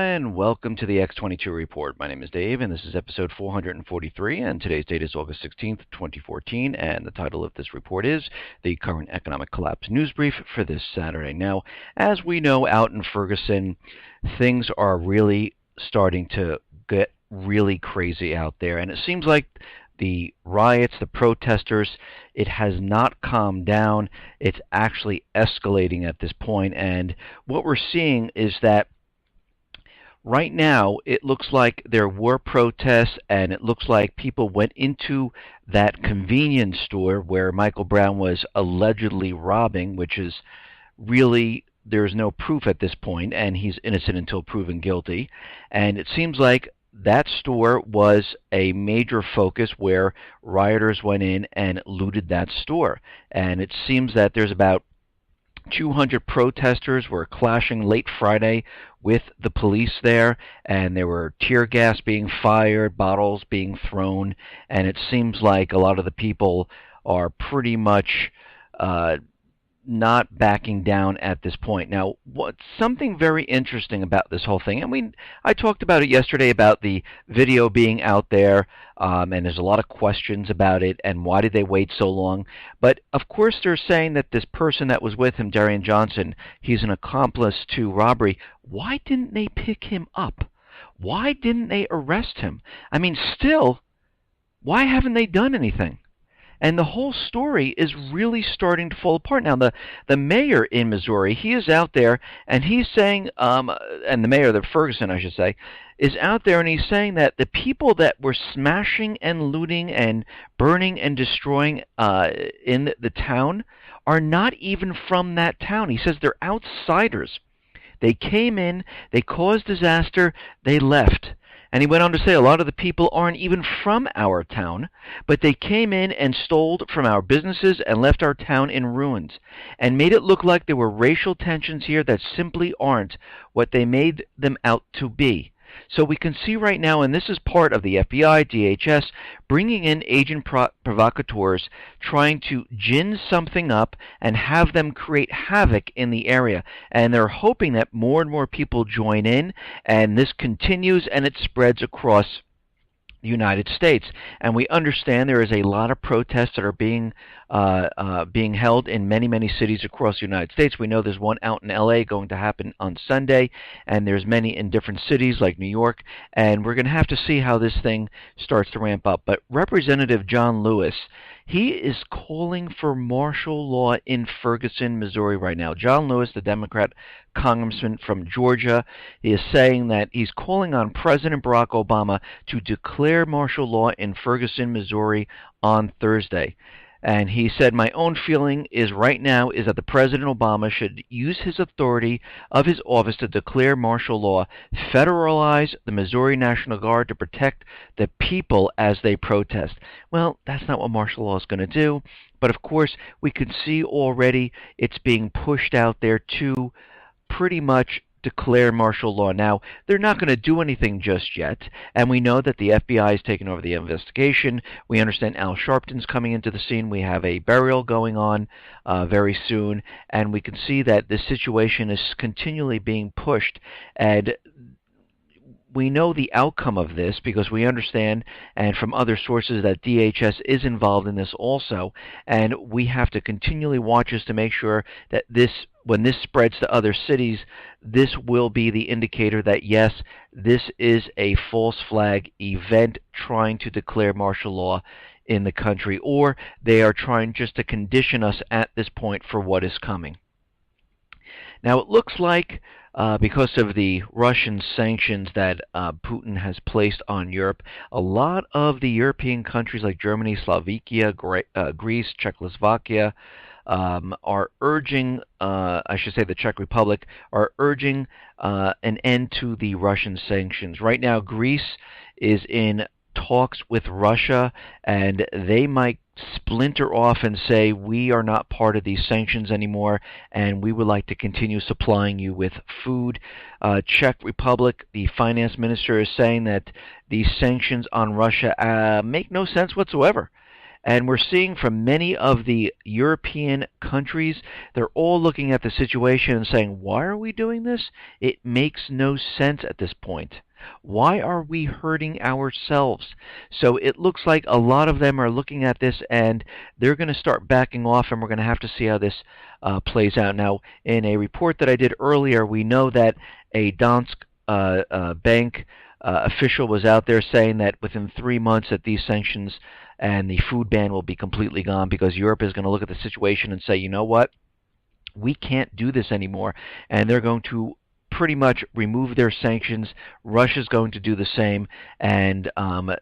and welcome to the X22 Report. My name is Dave, and this is episode 443, and today's date is August 16th, 2014, and the title of this report is The Current Economic Collapse News Brief for this Saturday. Now, as we know, out in Ferguson, things are really starting to get really crazy out there, and it seems like the riots, the protesters, it has not calmed down. It's actually escalating at this point, and what we're seeing is that right now it looks like there were protests, and it looks like people went into that convenience store where Michael Brown was allegedly robbing, which is really, there's no proof at this point, and he's innocent until proven guilty. And it seems like that store was a major focus where rioters went in and looted that store. And it seems that there's about 200 protesters were clashing late Friday with the police there, and there were tear gas being fired, bottles being thrown, and it seems like a lot of the people are pretty much not backing down at this point. Now, what's something very interesting about this whole thing, and I talked about it yesterday about the video being out there, and there's a lot of questions about it, and why did they wait so long? But of course they're saying that this person that was with him, Darian Johnson, he's an accomplice to robbery. Why didn't they pick him up? Why didn't they arrest him? I mean, still, why haven't they done anything? And the whole story is really starting to fall apart. Now, the mayor in Missouri, he is out there, and he's saying, and the mayor of Ferguson, I should say, is out there, and he's saying that the people that were smashing and looting and burning and destroying in the town are not even from that town. He says they're outsiders. They came in, they caused disaster, they left. And he went on to say a lot of the people aren't even from our town, but they came in and stole from our businesses and left our town in ruins and made it look like there were racial tensions here that simply aren't what they made them out to be. So we can see right now, and this is part of the FBI, DHS, bringing in agent provocateurs, trying to gin something up and have them create havoc in the area. And they're hoping that more and more people join in, and this continues and it spreads across the United States. And we understand there is a lot of protests that are being held in many, many cities across the United States. We know there's one out in LA going to happen on Sunday, and there's many in different cities like New York, and we're going to have to see how this thing starts to ramp up. But Representative John Lewis, he is calling for martial law in Ferguson, Missouri right now. John Lewis, the Democrat congressman from Georgia, is saying that he's calling on President Barack Obama to declare martial law in Ferguson, Missouri on Thursday. And he said, my own feeling is right now is that the President Obama should use his authority of his office to declare martial law, federalize the Missouri National Guard to protect the people as they protest. Well, that's not what martial law is going to do. But of course, we can see already it's being pushed out there to pretty much declare martial law. Now, they're not going to do anything just yet, and we know that the FBI has taken over the investigation. We understand Al Sharpton's coming into the scene. We have a burial going on very soon, and we can see that this situation is continually being pushed, and we know the outcome of this because we understand, and from other sources, that DHS is involved in this also, and we have to continually watch this to make sure that this, when this spreads to other cities, this will be the indicator that yes, this is a false flag event trying to declare martial law in the country, or they are trying just to condition us at this point for what is coming. Now, it looks like because of the Russian sanctions that Putin has placed on Europe, a lot of the European countries like Germany, Slovakia, Greece, Czechoslovakia are urging, I should say the Czech Republic, are urging an end to the Russian sanctions. Right now, Greece is in talks with Russia, and they might splinter off and say, we are not part of these sanctions anymore, and we would like to continue supplying you with food. Czech Republic, the finance minister is saying that these sanctions on Russia make no sense whatsoever. And we're seeing from many of the European countries, they're all looking at the situation and saying, why are we doing this? It makes no sense at this point. Why are we hurting ourselves? So it looks like a lot of them are looking at this and they're going to start backing off, and we're going to have to see how this plays out. Now, in a report that I did earlier, we know that a Dansk bank official was out there saying that within 3 months that these sanctions and the food ban will be completely gone, because Europe is going to look at the situation and say, you know what, we can't do this anymore, and they're going to pretty much remove their sanctions. Russia's going to do the same, and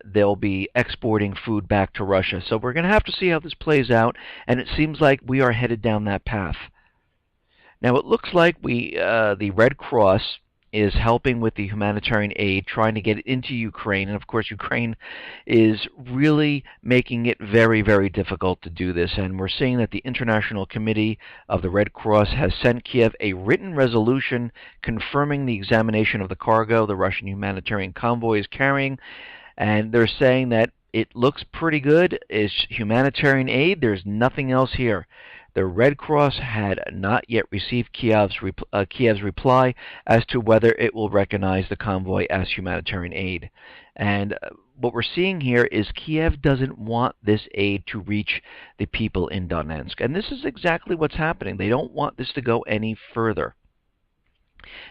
they'll be exporting food back to Russia. So we're going to have to see how this plays out, and it seems like we are headed down that path. Now it looks like the Red Cross is helping with the humanitarian aid, trying to get it into Ukraine. And of course, Ukraine is really making it very, very difficult to do this. And we're seeing that the International Committee of the Red Cross has sent Kiev a written resolution confirming the examination of the cargo the Russian humanitarian convoy is carrying. And they're saying that it looks pretty good. It's humanitarian aid. There's nothing else here. The Red Cross had not yet received Kiev's reply as to whether it will recognize the convoy as humanitarian aid. And what we're seeing here is Kiev doesn't want this aid to reach the people in Donetsk. And this is exactly what's happening. They don't want this to go any further.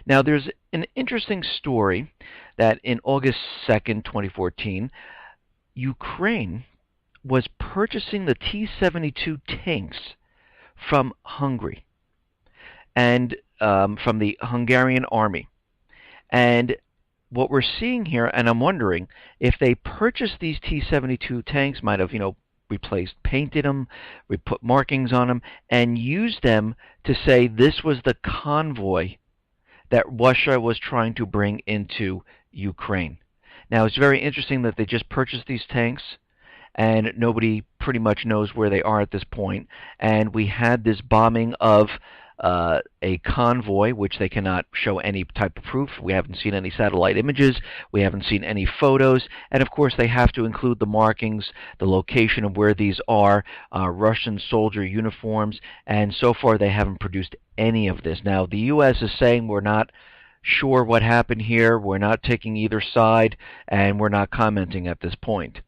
Now, there's an interesting story that in August 2nd, 2014, Ukraine was purchasing the T-72 tanks from Hungary and from the Hungarian army. And what we're seeing here, and I'm wondering if they purchased these T-72 tanks, might have, replaced, painted them, we put markings on them, and used them to say this was the convoy that Russia was trying to bring into Ukraine. Now, it's very interesting that they just purchased these tanks, and nobody pretty much knows where they are at this point. And we had this bombing of a convoy, which they cannot show any type of proof. We haven't seen any satellite images. We haven't seen any photos. And of course, they have to include the markings, the location of where these are, Russian soldier uniforms. And so far, they haven't produced any of this. Now, the U.S. is saying we're not sure what happened here. We're not taking either side, and we're not commenting at this point.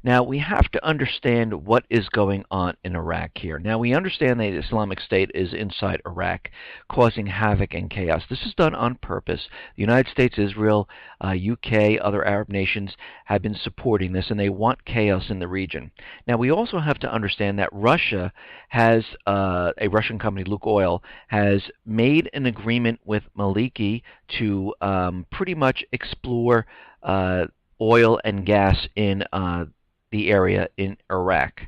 Now, we have to understand what is going on in Iraq here. Now, we understand that the Islamic State is inside Iraq, causing havoc and chaos. This is done on purpose. The United States, Israel, UK, other Arab nations have been supporting this, and they want chaos in the region. Now, we also have to understand that Russia has, a Russian company, Lukoil, has made an agreement with Maliki to pretty much explore oil and gas in the area in Iraq.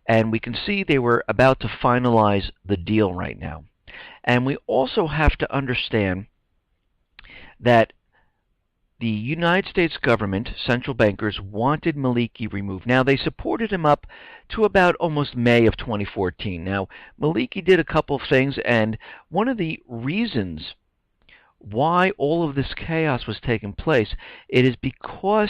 And we can see they were about to finalize the deal right now. And we also have to understand that the United States government, central bankers, wanted Maliki removed. Now, they supported him up to about almost May of 2014. Now, Maliki did a couple of things, and one of the reasons why all of this chaos was taking place, it is because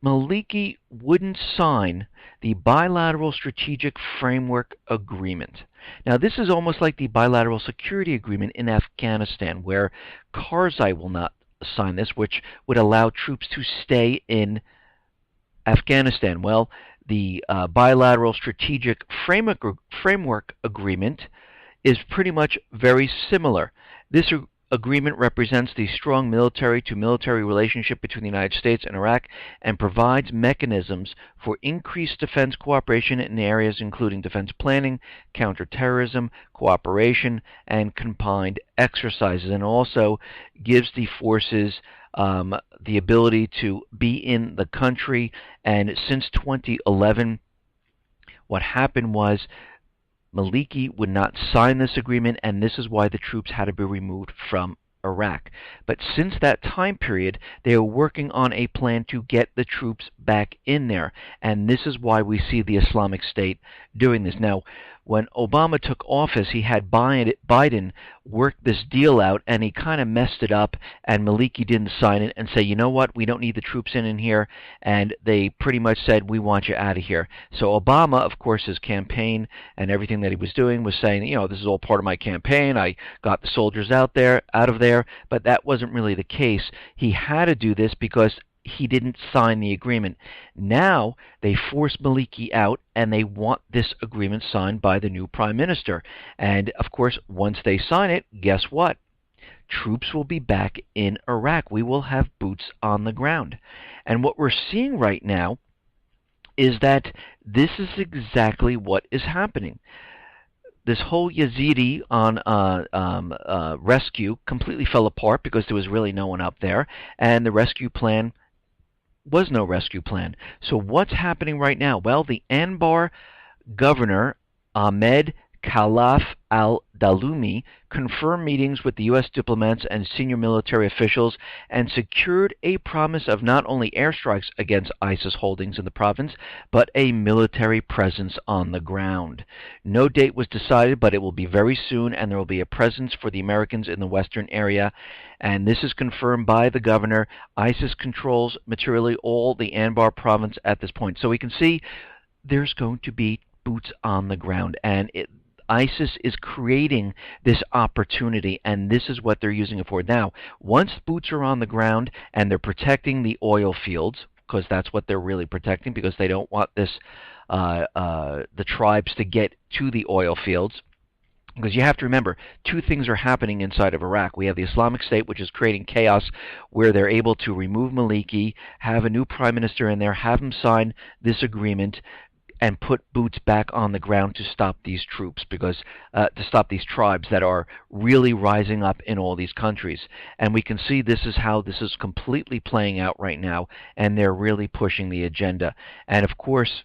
Maliki wouldn't sign the Bilateral Strategic Framework Agreement. Now, this is almost like the Bilateral Security Agreement in Afghanistan, where Karzai will not sign this, which would allow troops to stay in Afghanistan. Well, the Bilateral Strategic Framework Agreement is pretty much very similar. This agreement represents the strong military-to-military relationship between the United States and Iraq and provides mechanisms for increased defense cooperation in areas including defense planning, counterterrorism, cooperation, and combined exercises, and also gives the forces the ability to be in the country. And since 2011, what happened was Maliki would not sign this agreement, and this is why the troops had to be removed from Iraq. But since that time period, they are working on a plan to get the troops back in there, and this is why we see the Islamic State doing this. Now, when Obama took office, he had Biden work this deal out, and he kind of messed it up, and Maliki didn't sign it and say, you know what, we don't need the troops in here, and they pretty much said, we want you out of here. So Obama, of course, his campaign and everything that he was doing was saying, you know, this is all part of my campaign. I got the soldiers out of there, but that wasn't really the case. He had to do this because he didn't sign the agreement. Now they force Maliki out, and they want this agreement signed by the new prime minister. And of course, once they sign it, guess what? Troops will be back in Iraq. We will have boots on the ground. And what we're seeing right now is that this is exactly what is happening. This whole Yazidi on rescue completely fell apart because there was really no one up there, and the rescue plan was no rescue plan. So what's happening right now? Well, the Anbar governor, Ahmed Khalaf al-Dalumi, confirmed meetings with the U.S. diplomats and senior military officials and secured a promise of not only airstrikes against ISIS holdings in the province, but a military presence on the ground. No date was decided, but it will be very soon, and there will be a presence for the Americans in the western area. And this is confirmed by the governor. ISIS controls materially all the Anbar province at this point. So we can see there's going to be boots on the ground, and ISIS is creating this opportunity, and this is what they're using it for. Now, once boots are on the ground and they're protecting the oil fields, because that's what they're really protecting, because they don't want this the tribes to get to the oil fields. Because you have to remember, two things are happening inside of Iraq. We have the Islamic State, which is creating chaos, where they're able to remove Maliki, have a new prime minister in there, have him sign this agreement, and put boots back on the ground to stop these troops, because to stop these tribes that are really rising up in all these countries. And we can see this is how this is completely playing out right now, and they're really pushing the agenda. And of course,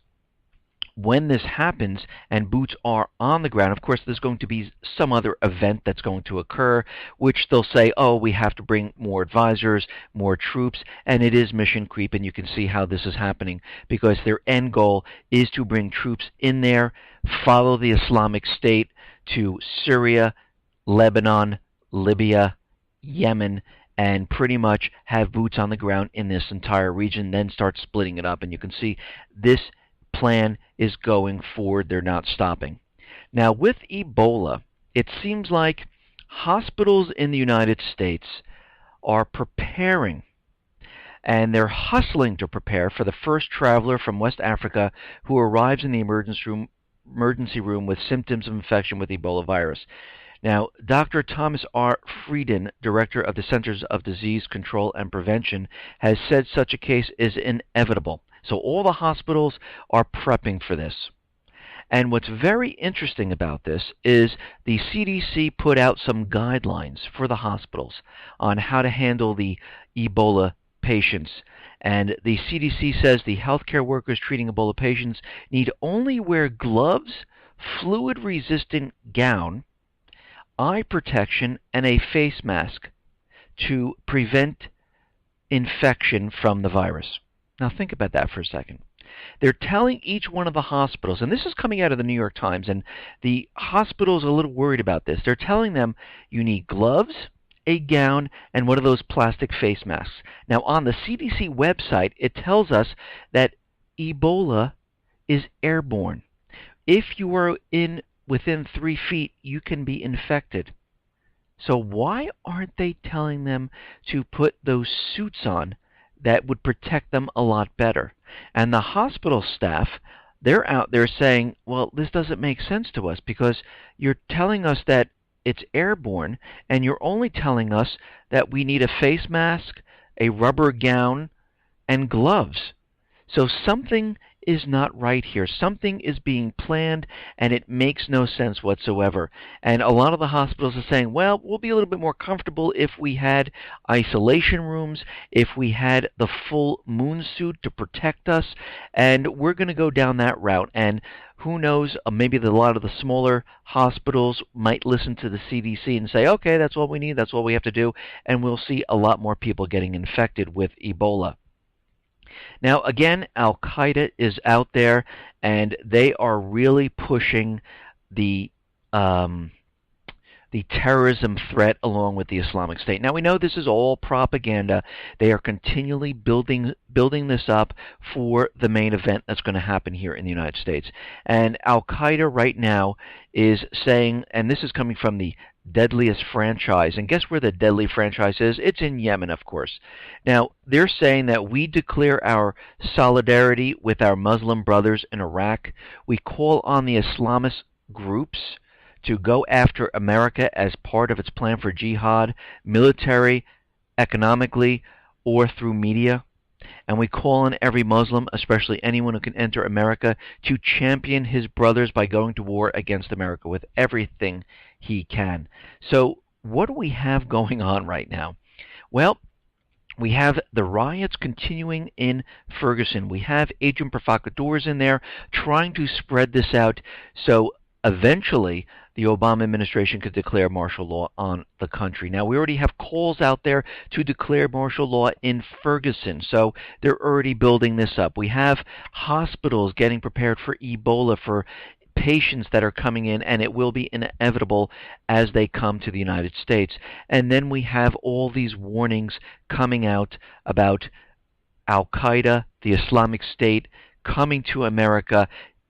when this happens and boots are on the ground, of course there's going to be some other event that's going to occur, which they'll say, oh, we have to bring more advisors, more troops, and it is mission creep, and you can see how this is happening, because their end goal is to bring troops in there, follow the Islamic State to Syria, Lebanon, Libya, Yemen, and pretty much have boots on the ground in this entire region, then start splitting it up. And you can see this plan is going forward. They're not stopping. Now, with Ebola, it seems like hospitals in the United States are preparing, and they're hustling to prepare for the first traveler from West Africa who arrives in the emergency room with symptoms of infection with Ebola virus. Now, Dr. Thomas R. Frieden, director of the Centers of Disease Control and Prevention, has said such a case is inevitable. So all the hospitals are prepping for this. And what's very interesting about this is the CDC put out some guidelines for the hospitals on how to handle the Ebola patients. And the CDC says the healthcare workers treating Ebola patients need only wear gloves, fluid-resistant gown, eye protection, and a face mask to prevent infection from the virus. Now think about that for a second. They're telling each one of the hospitals, and this is coming out of the New York Times, and the hospitals are a little worried about this. They're telling them you need gloves, a gown, and one of those plastic face masks. Now on the CDC website, it tells us that Ebola is airborne. If you are within 3 feet, you can be infected. So why aren't they telling them to put those suits on that would protect them a lot better? And the hospital staff, they're out there saying, well, this doesn't make sense to us, because you're telling us that it's airborne, and you're only telling us that we need a face mask, a rubber gown, and gloves. So something is not right here. Something is being planned, and it makes no sense whatsoever. And a lot of the hospitals are saying, well, we'll be a little bit more comfortable if we had isolation rooms, if we had the full moon suit to protect us, and we're going to go down that route. And who knows, maybe a lot of the smaller hospitals might listen to the CDC and say, okay, that's what we need, that's what we have to do, and we'll see a lot more people getting infected with Ebola. Now, again, Al-Qaeda is out there, and they are really pushing the um, the terrorism threat along with the Islamic State. Now we know this is all propaganda. They are continually building this up for the main event that's going to happen here in the United States. And Al Qaeda right now is saying, and this is coming from the deadliest franchise, and guess where the deadly franchise is? It's in Yemen, of course. Now they're saying that we declare our solidarity with our Muslim brothers in Iraq. We call on the Islamist groups to go after America as part of its plan for jihad, military, economically, or through media. And we call on every Muslim, especially anyone who can enter America, to champion his brothers by going to war against America with everything he can. So what do we have going on right now? Well, we have the riots continuing in Ferguson. We have agent provocateurs in there trying to spread this out so eventually the Obama administration could declare martial law on the country. Now, we already have calls out there to declare martial law in Ferguson, so they're already building this up. We have hospitals getting prepared for Ebola, for patients that are coming in, and it will be inevitable as they come to the United States. And then we have all these warnings coming out about Al Qaeda, the Islamic State, coming to America.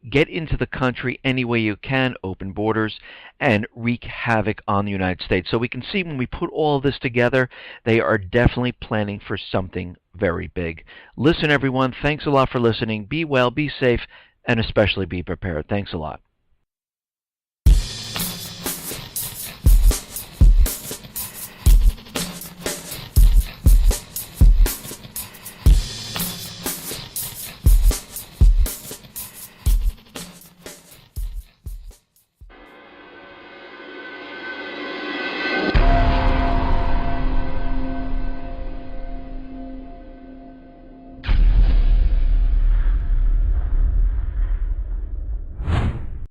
Get into the country any way you can, open borders, and wreak havoc on the United States. So we can see when we put all of this together, they are definitely planning for something very big. Listen, everyone, thanks a lot for listening. Be well, be safe, and especially be prepared. Thanks a lot.